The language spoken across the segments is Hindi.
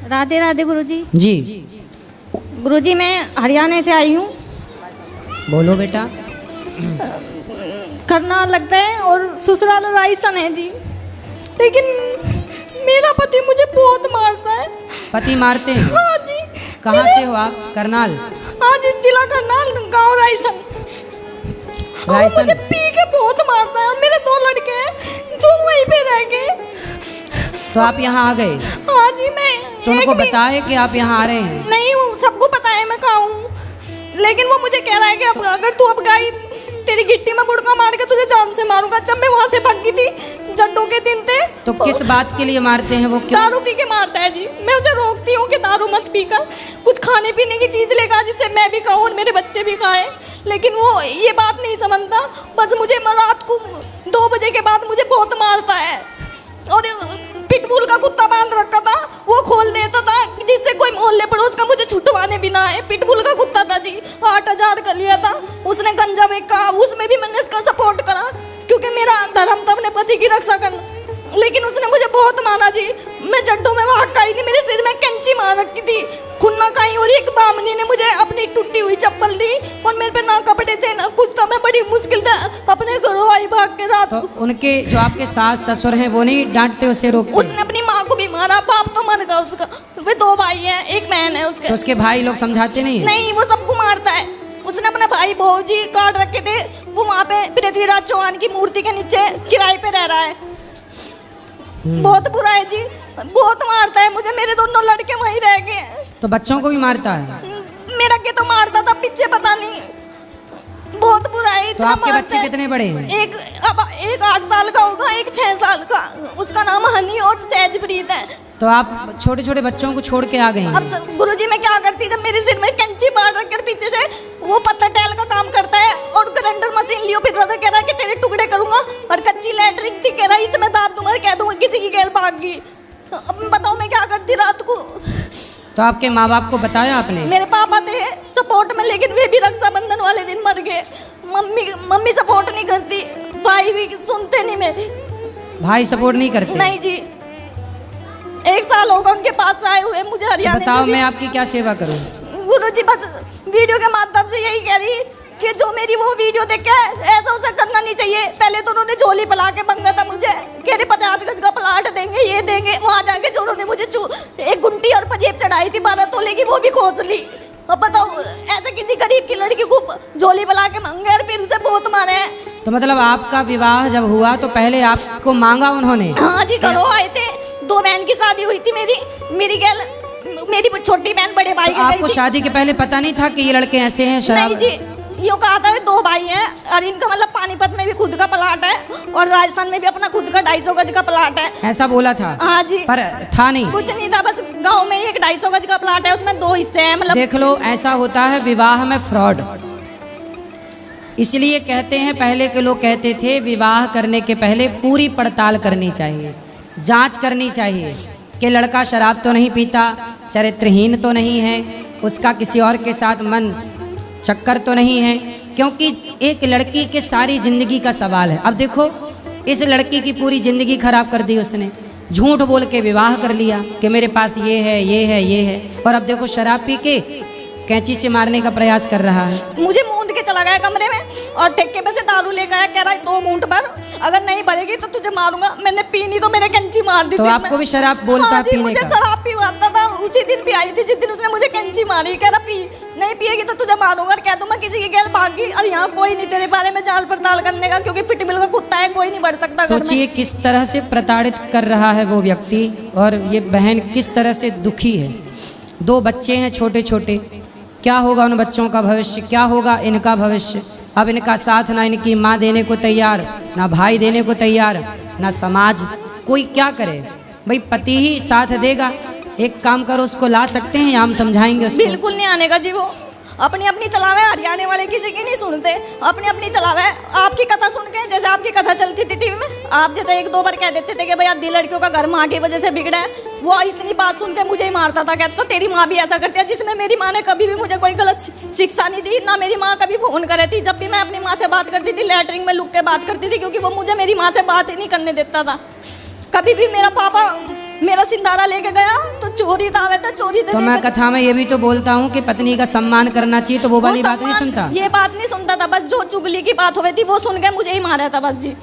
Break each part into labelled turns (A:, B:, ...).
A: राधे राधे गुरुजी।
B: जी
A: गुरुजी मैं हरियाणा से आई हूँ।
B: बोलो बेटा।
A: करनाल लगता है और ससुराल रायसन है जी। लेकिन मेरा पति मुझे बहुत मारता है।
B: पति मारते हैं?
A: हाँ जी।
B: कहाँ से हो आप? करनाल?
A: हाँ जी, जिला करनाल, गांव रायसन। और
B: रायसन?
A: मुझे पी के बहुत मारता है। और मेरे 2 लड़के हैं जो वहीं पे रह गए।
B: तो आप यहाँ आ गए?
A: हाँ जी। मैं
B: तो उनको बताए कि आप यहाँ आ रहे हैं?
A: नहीं, वो सबको पता है मैं कहाँ हूँ। लेकिन वो मुझे कह रहा है कि अब अगर तू अब गई, तेरी गिट्टी में बुड़का मार के तुझे जान से मारूंगा। जब मैं वहाँ से भागी थी, जड्डों के दिन थे।
B: तो किस बात के लिए मारते हैं वो? क्यों?
A: दारू पी के मारता है जी। मैं उसे रोकती हूँ कि दारू मत पी कर, कुछ खाने पीने की चीज़ लेगा जिससे मैं भी खाऊँ और मेरे बच्चे भी खाएं। लेकिन वो ये बात नहीं समझता। बस मुझे रात को 2 बजे के बाद मुझे बहुत मारता है। और पिटबुल का कुत्ता बांध रखा था, वो खोल देता था जिससे कोई मोहल्ले पड़ोस का मुझे छुटवाने भी ना आए। पिटबुल का कुत्ता था जी, 8,000 का लिया था उसने। गंजा बेचा, उसमें भी मैंने इसका सपोर्ट करा क्योंकि मेरा धर्म था अपने पति की रक्षा करना। लेकिन उसने मुझे बहुत मारा जी। मैं जड्डों में भाग गई थी, मेरे सिर में कैंची मार रखी थी, खुन्ना खाई। और एक बामनी ने मुझे अपनी टूटी हुई चप्पल दी और मेरे पे ना कपड़े थे ना कुछ था। मैं बड़ी मुश्किल से अपने घरों आई भाग के रात
B: तो
A: को।
B: उनके जो आपके सास ससुर हैं वो नहीं डांटते, उसे रोकते?
A: उसने अपनी माँ को भी मारा, बाप तो मर गया उसका। वे 2 भाई हैं, एक बहन है उसके।
B: तो उसके भाई लोग समझाते नहीं हैं?
A: नहीं, वो सबको मारता है। उसने अपने भाई भौजी काट रखे थे। वो वहाँ पे पृथ्वीराज चौहान की मूर्ति के नीचे किराए पे रह रहा है। बहुत बुरा है जी, बहुत मारता है मुझे। मेरे 2 लड़के वहीं रह गए हैं।
B: तो बच्चों को भी मारता है?
A: मेरा के तो मारता था, पीछे पता नहीं। बहुत बुरा है।
B: तो आपके बच्चे कितने बड़े हैं?
A: एक 8 साल का होगा, एक 6 साल का। उसका नाम हनी और सहजप्रीत है।
B: तो आप छोटे छोटे बच्चों को छोड़ के आ गए हैं?
A: अब गुरुजी मैं क्या करती, जब मेरे सिर में कैंची मार रखकर पीछे से वो पत्थर टैल का काम करता है और ग्राइंडर मशीन लियो, फिर रहा कह रहा है कि तेरे टुकड़े करूंगा। और कच्ची लैटरिन थी, कह रहा है इसमें दाब दूंगा, कह दूंगा किसी की गैल भाग गई। अब बताओ मैं क्या करती रात को।
B: तो आपके माँ बाप को बताया आपने?
A: मेरे पापा थे सपोर्ट में, लेकिन वे भी रक्षाबंधन वाले दिन मर गए। मम्मी सपोर्ट नहीं करती, भाई भी सुनते नहीं मेरे।
B: भाई सपोर्ट नहीं करते?
A: नहीं जी। 1 साल होगा उनके पास आए हुए मुझे हरियाणा।
B: बताओ मैं आपकी क्या सेवा करूं?
A: गुरुजी बस वीडियो के माध्यम से यही कह रही कि जो मेरी वो वीडियो देख के ऐसा उसे करना नहीं चाहिए। पहले तो उन्होंने झोली पला के मांगा था मुझे, कह रहे 50 गज का प्लाट देंगे, ये देंगे। वहाँ जाके जो उन्होंने मुझे एक गुंटी और पंजेब चढ़ाई थी 12 तोले की, वो भी खोस ली। अब बताओ, ऐसे किसी गरीब की लड़की को झोली पला के मांगे और फिर उसे बहुत मारे।
B: तो मतलब आपका विवाह जब हुआ तो पहले आपको मांगा उन्होंने?
A: हाँ जी, घरों आए थे। 2 बहन की शादी हुई थी मेरी गैल, मेरी छोटी बहन बड़े भाई
B: तो आपको शादी के पहले पता नहीं था कि ये लड़के ऐसे हैं? शराब?
A: नहीं जी, यूँ कहा था 2 भाई हैं और इनका मतलब पानीपत में भी खुद का प्लाट है और राजस्थान में भी अपना खुद का 250 गज का प्लाट है।
B: ऐसा बोला था?
A: हाँ जी।
B: पर था नहीं?
A: कुछ नहीं था, बस गांव में एक 250 गज का प्लाट है, उसमें 2 हिस्से हैं। मतलब
B: देख लो, ऐसा होता है विवाह में फ्रॉड। इसलिए कहते हैं, पहले के लोग कहते थे विवाह करने के पहले पूरी पड़ताल करनी चाहिए, जांच करनी चाहिए कि लड़का शराब तो नहीं पीता, चरित्रहीन तो नहीं है, उसका किसी और के साथ मन चक्कर तो नहीं है। क्योंकि एक लड़की के सारी ज़िंदगी का सवाल है। अब देखो, इस लड़की की पूरी ज़िंदगी खराब कर दी उसने। झूठ बोल के विवाह कर लिया कि मेरे पास ये है ये है ये है, और अब देखो शराब पी के कैंची से मारने का प्रयास कर रहा है।
A: मुझे मूंद के चला गया कमरे में और ठेके पे से दारू ले गया, कह रहा है 2 घूंट भर, अगर नहीं भरेगी तो तुझे मारूंगा। मैंने पीनी तो मैंने कैंची मार दी।
B: तो आपको भी शराब बोलता?
A: हाँ जी,
B: पीने
A: मुझे
B: का?
A: शराब पीवाता था। उसी दिन भी आई थी जिस दिन उसने मुझे कैंची मारी, कह रहा पी, नहीं पिएगी तो तुझे मारूंगा, कह दूंगा किसी की गैल भागी। और यहाँ कोई नहीं तेरे बारे में जांच पड़ताल करने का, क्योंकि पिटबिल का कुत्ता है, कोई नहीं बढ़ सकता।
B: सोचिए किस तरह से प्रताड़ित कर रहा है वो व्यक्ति, और ये बहन किस तरह से दुखी है। 2 बच्चे हैं छोटे छोटे, क्या होगा उन बच्चों का भविष्य, क्या होगा इनका भविष्य। अब इनका साथ ना इनकी माँ देने को तैयार, ना भाई देने को तैयार, ना समाज, कोई क्या करे भाई? पति ही साथ देगा। एक काम करो, उसको ला सकते हैं या हम समझाएंगे उसको?
A: बिल्कुल नहीं आने का जी, वो अपनी अपनी चलावे। हरियाणा वाले किसी की नहीं सुनते, अपनी अपनी चलावे। आपकी कथा सुन के, जैसे आपकी कथा चलती थी टीवी में, आप जैसे 1-2 बार कह देते थे कि भैया दी लड़कियों का घर माँ की वजह से बिगड़ा है, वो इतनी बात सुन के मुझे ही मारता था, कहता तेरी माँ भी ऐसा करती है। जिसमें मेरी माँ ने कभी भी मुझे कोई गलत शिक्षा नहीं दी, ना मेरी माँ कभी फोन करे थी। जब भी मैं अपनी माँ से बात करती थी, लैटरिन में लुक के बात करती थी, क्योंकि वो मुझे मेरी माँ से बात ही नहीं करने देता था। कभी भी मेरा पापा मेरा सिंधारा लेके गया तो चोरी दावे था, चोरी
B: तो मैं कथा में ये भी तो बोलता हूँ कि पत्नी का सम्मान करना चाहिए, तो वो वाली बात नहीं सुनता।
A: ये बात नहीं सुनता था, बस जो चुगली की बात हो रही थी वो सुन के मुझे ही मारा था बस जी।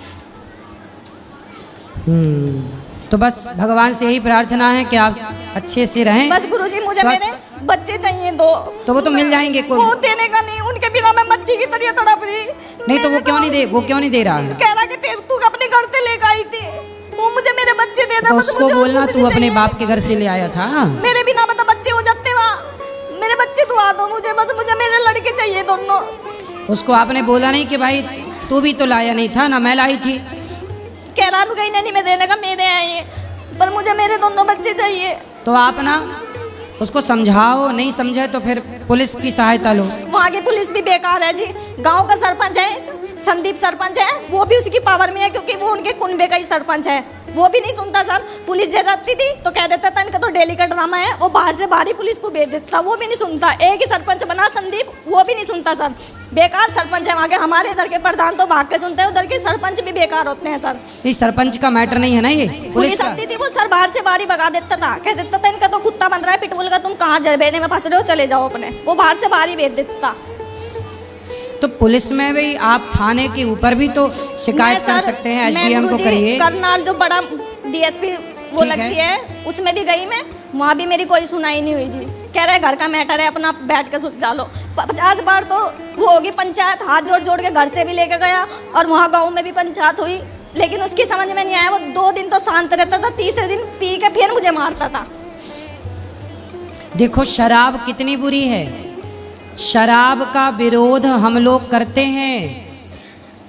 B: तो बस भगवान से यही प्रार्थना है कि आप अच्छे से रहें।
A: बस गुरुजी मुझे मेरे बच्चे चाहिए दो।
B: तो वो तो मिल जाएंगे,
A: वो देने का नहीं, उनके बिना मैं बच्ची की तरह तड़प रही।
B: नहीं तो वो क्यों नहीं दे, वो क्यों नहीं दे रहा है?
A: कह रहा कि तू अपने घर से लेकर आई थी, वो मुझे मेरे बच्चे दे दे।
B: तो उसको बोलना तू अपने बाप के घर से ले आया था।
A: मेरे बिना बता बच्चे हो जाते वहाँ, मेरे बच्चे दुआ दो मुझे, बस मुझे मेरे लड़के चाहिए दोनों।
B: उसको आपने बोला नहीं कि भाई तू भी तो लाया नहीं था ना, मैं लाई थी?
A: कह रहा रुका ही नहीं मैं देने का, मेरे हैं ये, पर मुझे मेरे दोनों बच्चे चाहिए।
B: तो आप ना उसको समझाओ, नहीं समझे तो फिर पुलिस की सहायता लो।
A: वहाँ की पुलिस भी बेकार है जी। गांव का सरपंच है, संदीप सरपंच है, वो भी उसकी पावर में है क्योंकि वो उनके कुनबे का ही सरपंच है। वो भी नहीं सुनता सर। पुलिस जैसा आती थी तो कह देता था इनका तो डेली का ड्रामा है, और बाहर से बाहरी पुलिस को भेज देता, वो भी नहीं सुनता। एक ही सरपंच बना संदीप, वो भी नहीं सुनता सर। बेकार सरपंच है वहाँ के। हमारे इधर के प्रधान तो भाग के सुनते हैं, उधर के सरपंच भी बेकार होते हैं सर।
B: इस सरपंच का मैटर नहीं है ना ये,
A: पुलिस आती थी वो सर बाहर से बाहरी भगा देता था, कह देता था इनका तो कुत्ता बन रहा है पिटबुल का, तुम कहाँ जरबेने में फंस रहे हो, चले जाओ अपने। वो बाहर से बाहरी भेज देता।
B: तो पुलिस में भी आप थाने के ऊपर भी तो शिकायत कर सकते हैं, एसडीएम को करिए।
A: करनाल जो बड़ा डीएसपी वो लगती है उसमें भी गई मैं, वहाँ भी मेरी कोई सुनाई नहीं हुई जी। कह रहे घर का मैटर है, अपना बैठ के सुलझा लो। 50 बार तो वो होगी पंचायत, हाथ जोड़ जोड़ के घर से भी लेके गया, और वहाँ गाँव में भी पंचायत हुई, लेकिन उसकी समझ में नहीं आया। वो 2 दिन तो शांत रहता था, तीसरे दिन पी के फिर मुझे मारता था।
B: देखो शराब कितनी बुरी है। शराब का विरोध हम लोग करते हैं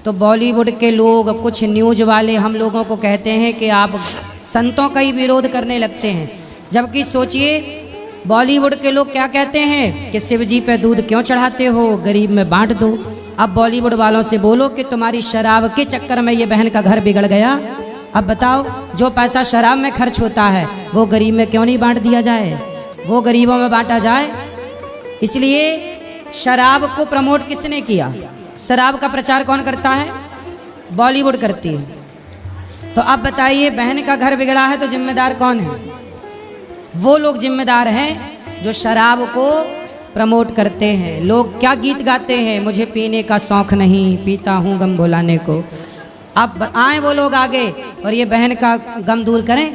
B: तो बॉलीवुड के लोग, कुछ न्यूज़ वाले हम लोगों को कहते हैं कि आप संतों का ही विरोध करने लगते हैं। जबकि सोचिए बॉलीवुड के लोग क्या कहते हैं कि शिव जी पे दूध क्यों चढ़ाते हो, गरीब में बांट दो। अब बॉलीवुड वालों से बोलो कि तुम्हारी शराब के चक्कर में ये बहन का घर बिगड़ गया। अब बताओ जो पैसा शराब में खर्च होता है वो गरीब में क्यों नहीं बांट दिया जाए, वो गरीबों में बांटा जाए। इसलिए शराब को प्रमोट किसने किया? शराब का प्रचार कौन करता है? बॉलीवुड करती है। तो अब बताइए बहन का घर बिगड़ा है तो जिम्मेदार कौन है? वो लोग जिम्मेदार हैं जो शराब को प्रमोट करते हैं। लोग क्या गीत गाते हैं, मुझे पीने का शौक़ नहीं, पीता हूँ गम भुलाने को। अब आए वो लोग आगे और ये बहन का गम दूर करें।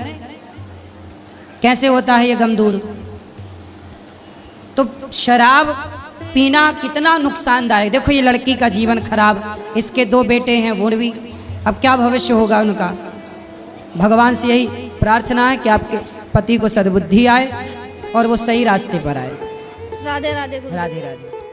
B: कैसे होता है ये गम दूर? तो शराब पीना कितना नुकसानदायक। देखो ये लड़की का जीवन खराब, इसके 2 बेटे हैं, वो भी अब क्या भविष्य होगा उनका। भगवान से यही प्रार्थना है कि आपके पति को सद्बुद्धि आए और वो सही रास्ते पर आए।
A: राधे राधे।
B: राधे राधे।